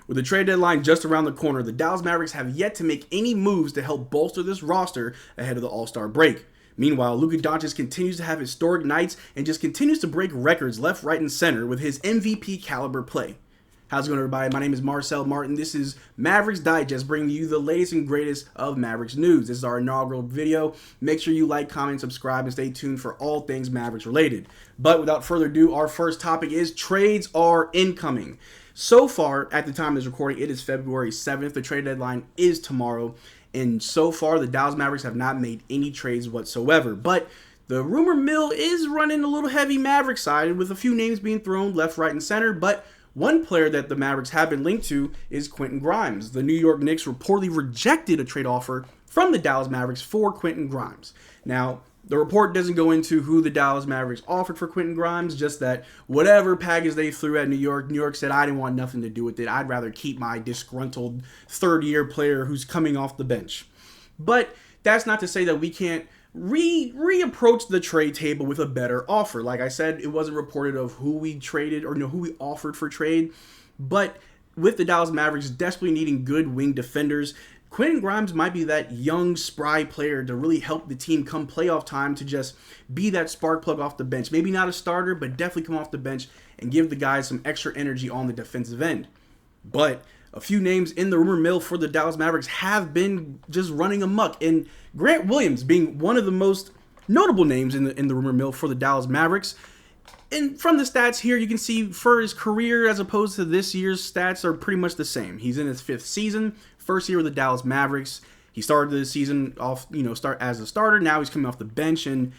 With the trade deadline just around the corner, the Dallas Mavericks have yet to make any moves to help bolster this roster ahead of the All-Star break. Meanwhile, Luka Doncic continues to have historic nights and just continues to break records left, right, and center with his MVP caliber play. How's it going, everybody? My name is Marcel Martin. This is Mavericks Digest, bringing you the latest and greatest of Mavericks news. This is our inaugural video. Make sure you like, comment, subscribe, and stay tuned for all things Mavericks related. But without further ado, our first topic is trades are incoming. So far, at the time of this recording, it is February 7th. The trade deadline is tomorrow. And so far, the Dallas Mavericks have not made any trades whatsoever. But the rumor mill is running a little heavy Maverick side with a few names being thrown left, right, and center. But one player that the Mavericks have been linked to is Quentin Grimes. The New York Knicks reportedly rejected a trade offer from the Dallas Mavericks for Quentin Grimes. Now, the report doesn't go into who the Dallas Mavericks offered for Quentin Grimes, just that whatever package they threw at New York said, I didn't want nothing to do with it. I'd rather keep my disgruntled third-year player who's coming off the bench. But that's not to say that we can't reapproach the trade table with a better offer. Like I said, it wasn't reported of who we traded or who we offered for trade. But with the Dallas Mavericks desperately needing good wing defenders, Quentin Grimes might be that young, spry player to really help the team come playoff time to just be that spark plug off the bench. Maybe not a starter, but definitely come off the bench and give the guys some extra energy on the defensive end. But a few names in the rumor mill for the Dallas Mavericks have been just running amok, and Grant Williams being one of the most notable names in the rumor mill for the Dallas Mavericks. And from the stats here, you can see for his career as opposed to this year's stats are pretty much the same. He's in his fifth season, first year with the Dallas Mavericks. He started the season off, start as a starter. Now he's coming off the bench and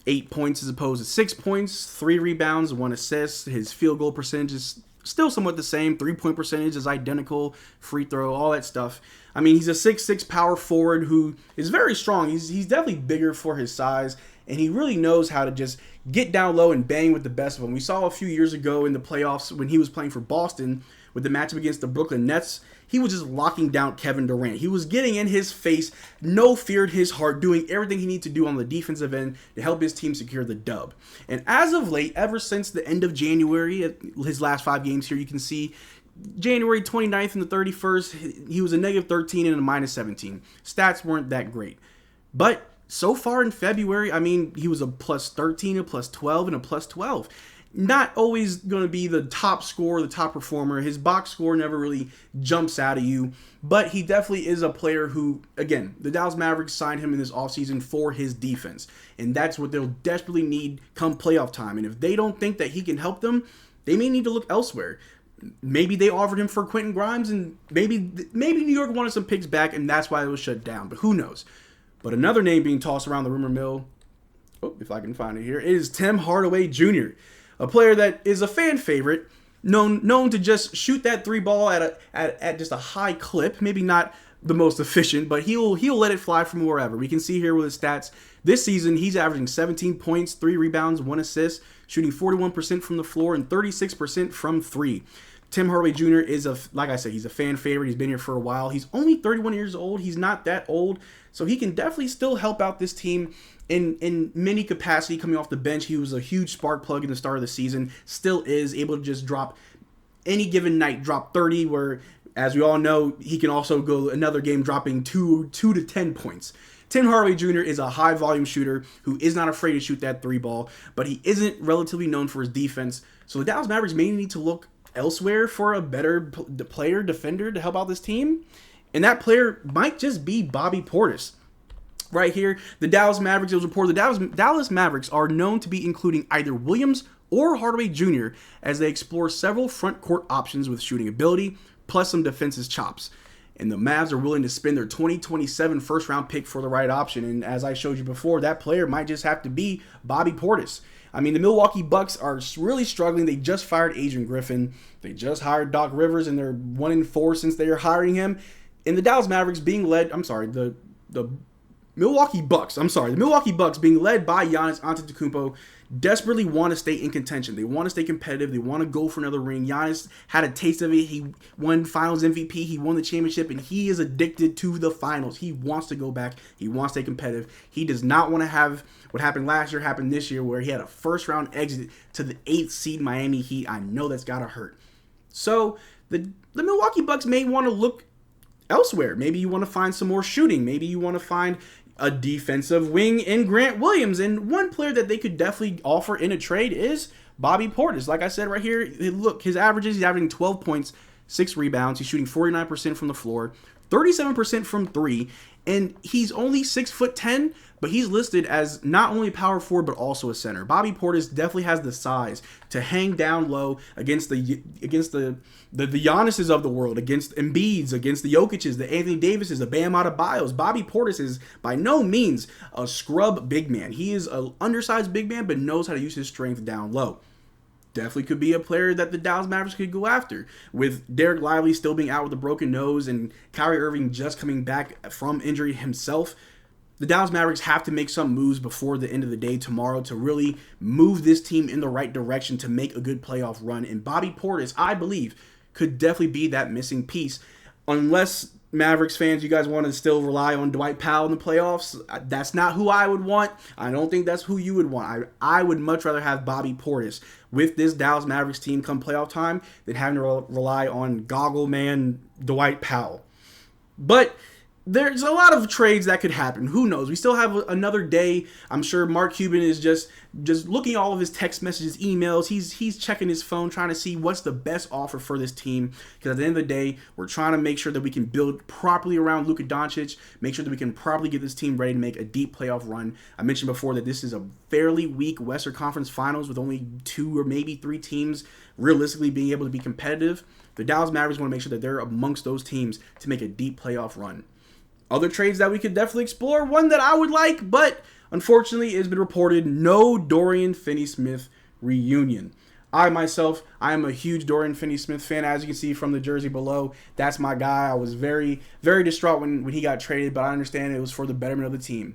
8 points as opposed to 6 points, 3 rebounds, 1 assist. His field goal percentage is still somewhat the same. 3-point percentage is identical. Free throw, all that stuff. I mean, he's a 6'6" power forward who is very strong. He's definitely bigger for his size, and he really knows how to just get down low and bang with the best of them. We saw a few years ago in the playoffs when he was playing for Boston with the matchup against the Brooklyn Nets. He was just locking down Kevin Durant. He was getting in his face, no fear in his heart, doing everything he needed to do on the defensive end to help his team secure the dub. And as of late, ever since the end of January, his last 5 games here, you can see January 29th and the 31st, he was a negative 13 and a minus 17. Stats weren't that great. But so far in February, I mean, he was a plus 13, a plus 12, and a plus 12. Not always going to be the top scorer, the top performer. His box score never really jumps out at you. But he definitely is a player who, again, the Dallas Mavericks signed him in this offseason for his defense. And that's what they'll desperately need come playoff time. And if they don't think that he can help them, they may need to look elsewhere. Maybe they offered him for Quentin Grimes, and maybe New York wanted some picks back, and that's why it was shut down. But who knows? But another name being tossed around the rumor mill, if I can find it here, is Tim Hardaway Jr., a player that is a fan favorite, known to just shoot that 3 ball at just a high clip. Maybe not the most efficient, but he'll let it fly from wherever. We can see here with his stats. This season, he's averaging 17 points, 3 rebounds, 1 assist, shooting 41% from the floor and 36% from 3. Tim Hardaway Jr. is, like I said, he's a fan favorite. He's been here for a while. He's only 31 years old. He's not that old, so he can definitely still help out this team in many capacity coming off the bench. He was a huge spark plug in the start of the season, still is able to just drop any given night, drop 30, where, as we all know, he can also go another game dropping 2 to 10 points. Tim Hardaway Jr. is a high-volume shooter who is not afraid to shoot that 3 ball, but he isn't relatively known for his defense. So the Dallas Mavericks may need to look elsewhere for a better player, defender to help out this team. And that player might just be Bobby Portis. Right here, the Dallas Mavericks, it was reported the Dallas Mavericks are known to be including either Williams or Hardaway Jr. as they explore several front court options with shooting ability, plus some defensive chops. And the Mavs are willing to spend their 2027 first-round pick for the right option. And as I showed you before, that player might just have to be Bobby Portis. I mean, the Milwaukee Bucks are really struggling. They just fired Adrian Griffin. They just hired Doc Rivers, and they're 1-4 since they are hiring him. And the Dallas Mavericks being led, the Milwaukee Bucks being led by Giannis Antetokounmpo desperately want to stay in contention. They want to stay competitive. They want to go for another ring. Giannis had a taste of it. He won Finals MVP. He won the championship, and he is addicted to the finals. He wants to go back. He wants to stay competitive. He does not want to have what happened last year happen this year, where he had a first-round exit to the 8th seed Miami Heat. I know that's got to hurt. So the the Milwaukee Bucks may want to look elsewhere. Maybe you want to find some more shooting. Maybe you want to find a defensive wing in Grant Williams. And one player that they could definitely offer in a trade is Bobby Portis. Like I said right here, look, his averages, he's averaging 12 points, 6 rebounds. He's shooting 49% from the floor, 37% from 3, and he's only 6'10", but he's listed as not only a power forward but also a center. Bobby Portis definitely has the size to hang down low against the Giannis's of the world, against Embiid's, against the Jokic's, the Anthony Davis's, the Bam Adebayos. Bobby Portis is by no means a scrub big man. He is an undersized big man but knows how to use his strength down low. Definitely could be a player that the Dallas Mavericks could go after. With Derek Lively still being out with a broken nose and Kyrie Irving just coming back from injury himself, the Dallas Mavericks have to make some moves before the end of the day tomorrow to really move this team in the right direction to make a good playoff run. And Bobby Portis, I believe, could definitely be that missing piece. Unless Mavericks fans, you guys want to still rely on Dwight Powell in the playoffs, that's not who I would want. I don't think that's who you would want. I would much rather have Bobby Portis with this Dallas Mavericks team come playoff time than having to rely on goggle man Dwight Powell. But there's a lot of trades that could happen. Who knows? We still have another day. I'm sure Mark Cuban is just looking at all of his text messages, emails. He's checking his phone, trying to see what's the best offer for this team. Because at the end of the day, we're trying to make sure that we can build properly around Luka Doncic, make sure that we can properly get this team ready to make a deep playoff run. I mentioned before that this is a fairly weak Western Conference Finals with only 2 or maybe 3 teams realistically being able to be competitive. The Dallas Mavericks want to make sure that they're amongst those teams to make a deep playoff run. Other trades that we could definitely explore, one that I would like, but unfortunately it has been reported, no Dorian Finney-Smith reunion. I am a huge Dorian Finney-Smith fan, as you can see from the jersey below. That's my guy. I was very, very distraught when he got traded, but I understand it was for the betterment of the team.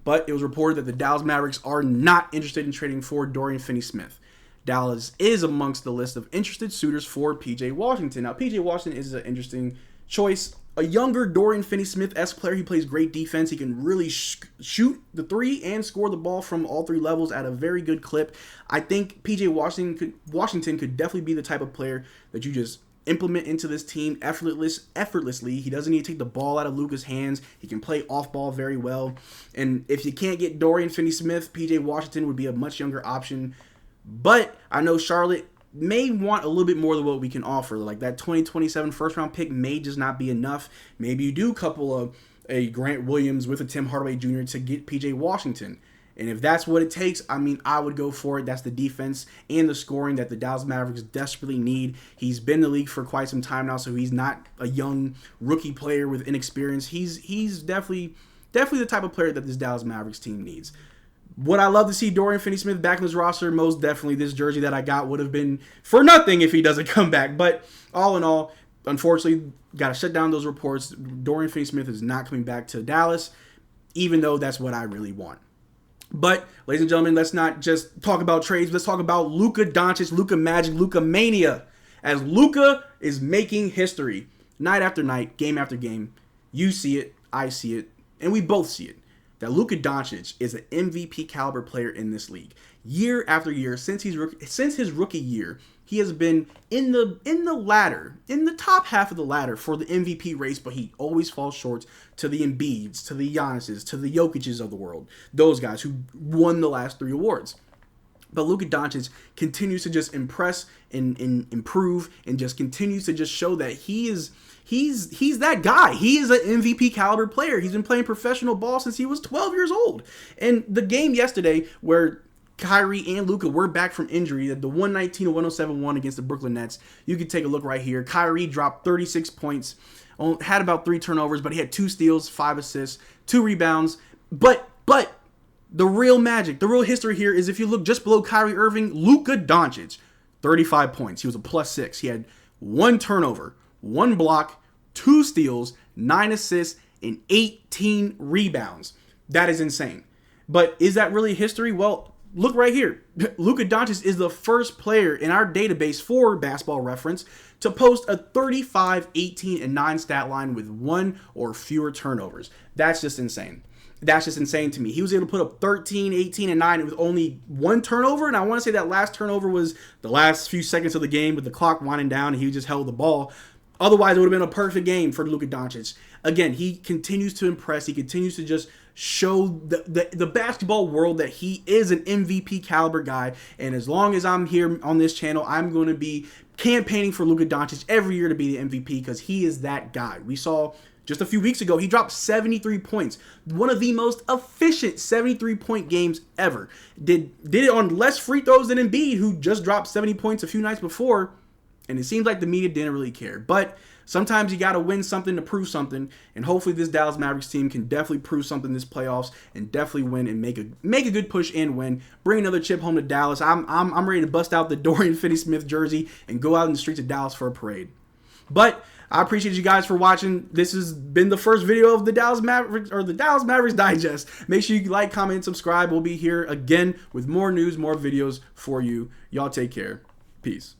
But it was reported that the Dallas Mavericks are not interested in trading for Dorian Finney-Smith. Dallas is amongst the list of interested suitors for P.J. Washington. Now, P.J. Washington is an interesting choice. A younger Dorian Finney-Smith-esque player. He plays great defense. He can really shoot the 3 and score the ball from all 3 levels at a very good clip. I think P.J. Washington could definitely be the type of player that you just implement into this team effortlessly. He doesn't need to take the ball out of Luka's hands. He can play off ball very well. And if you can't get Dorian Finney-Smith, P.J. Washington would be a much younger option. But I know Charlotte may want a little bit more than what we can offer. Like that 2027 first round pick may just not be enough. Maybe you do couple a Grant Williams with a Tim Hardaway Jr. to get PJ Washington. And if that's what it takes, I mean, I would go for it. That's the defense and the scoring that the Dallas Mavericks desperately need. He's been in the league for quite some time now, so he's not a young rookie player with inexperience. He's definitely the type of player that this Dallas Mavericks team needs. Would I love to see Dorian Finney-Smith back in his roster? Most definitely. This jersey that I got would have been for nothing if he doesn't come back. But all in all, unfortunately, got to shut down those reports. Dorian Finney-Smith is not coming back to Dallas, even though that's what I really want. But, ladies and gentlemen, let's not just talk about trades. Let's talk about Luka Doncic, Luka Magic, Luka Mania. As Luka is making history night after night, game after game. You see it, I see it, and we both see it. That Luka Doncic is an MVP caliber player in this league. Year after year, since his rookie year, he has been in the top half of the ladder for the MVP race, but he always falls short to the Embiids, to the Giannis's, to the Jokic's of the world. Those guys who won the last 3 awards. But Luka Doncic continues to just impress and improve and just continues to just show that he's that guy. He is an MVP caliber player. He's been playing professional ball since he was 12 years old. And the game yesterday where Kyrie and Luka were back from injury, the 119-107 won against the Brooklyn Nets, you can take a look right here. Kyrie dropped 36 points, had about 3 turnovers, but he had 2 steals, 5 assists, 2 rebounds. But the real magic, the real history here is if you look just below Kyrie Irving, Luka Doncic, 35 points. He was a +6. He had 1 turnover, 1 block, 2 steals, 9 assists, and 18 rebounds. That is insane. But is that really history? Well, look right here. Luka Doncic is the first player in our database for Basketball Reference to post a 35, 18, and 9 stat line with 1 or fewer turnovers. That's just insane. that's just insane to me. He was able to put up 13, 18, and 9 with only one turnover, and I want to say that last turnover was the last few seconds of the game with the clock winding down, and he just held the ball. Otherwise, it would have been a perfect game for Luka Doncic. Again, he continues to impress. He continues to just show the basketball world that he is an MVP caliber guy, and as long as I'm here on this channel, I'm going to be campaigning for Luka Doncic every year to be the MVP because he is that guy. We saw just a few weeks ago, he dropped 73 points. One of the most efficient 73-point games ever. Did it on less free throws than Embiid, who just dropped 70 points a few nights before. And it seems like the media didn't really care. But sometimes you got to win something to prove something. And hopefully this Dallas Mavericks team can definitely prove something this playoffs and definitely win and make a good push and win. Bring another chip home to Dallas. I'm ready to bust out the Dorian Finney-Smith jersey and go out in the streets of Dallas for a parade. But I appreciate you guys for watching. This has been the first video of the Dallas Mavericks, or the Dallas Mavericks Digest. Make sure you like, comment, and subscribe. We'll be here again with more news, more videos for you. Y'all take care. Peace.